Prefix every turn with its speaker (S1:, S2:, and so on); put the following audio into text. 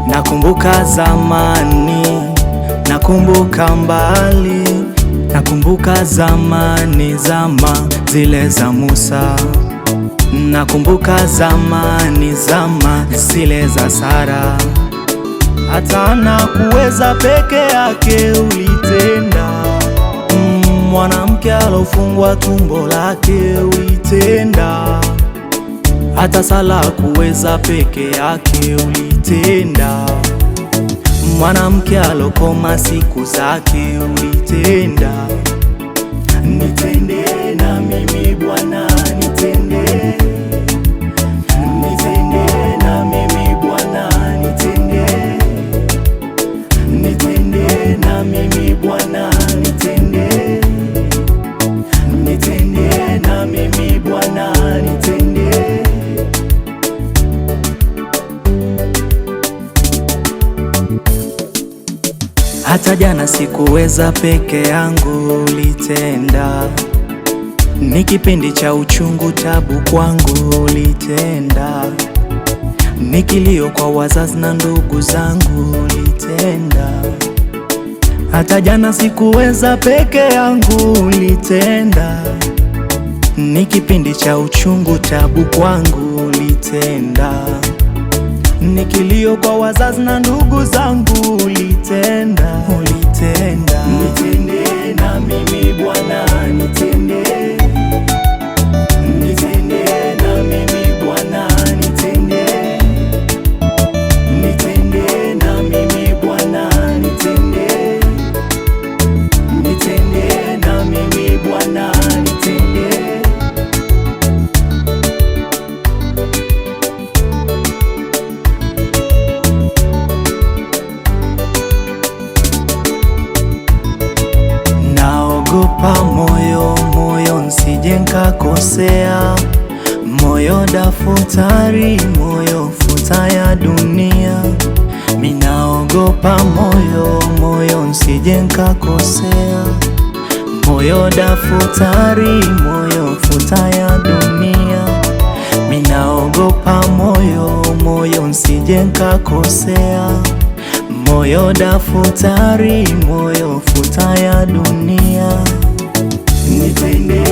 S1: Nakumbuka zamani, nakumbuka mbali, nakumbuka zamani, zama zile za Musa. Nakumbuka zamani, zama zile za Sara. Hata na kuweza peke yake ulitenda, mwanamke alofungwa tumbo lake ulitenda. Hata sala kuweza peke yake ulitenda, mwanamke alokoma siku zake ulitenda. Nitende na mimi Bwana, nitende. Nitende na mimi Bwana, nitende. Nitende na mimi Bwana, nitende. Nitende na mimi Bwana, nitende. Hata jana sikuweza peke yangu ulitenda, ni kipindi cha uchungu tabu kwangu ulitenda, ni kilio kwa wazazi na ndugu zangu ulitenda. Hata jana sikuweza peke yangu ulitenda, ni kipindi cha uchungu tabu kwangu ulitenda, ni kilio kwa wazazi na ndugu zangu ulitenda. Ulitenda. Nitende na mimi Bwana, nitende. Nitende na mimi Bwana, nitende. Nitende na mimi Bwana, nitende. Nitende na mimi Bwana, nitende. Naogopa moyo, moyo nsije nkakosea. Moyo daftari, moyo futa ya dunia. Minaogopa moyo, moyo nsije nkakosea. Moyo daftari, moyo futa ya dunia. Minaogopa moyo, moyo nsije nkakosea. Moyo daftari, moyo futa ya dunia. Nitende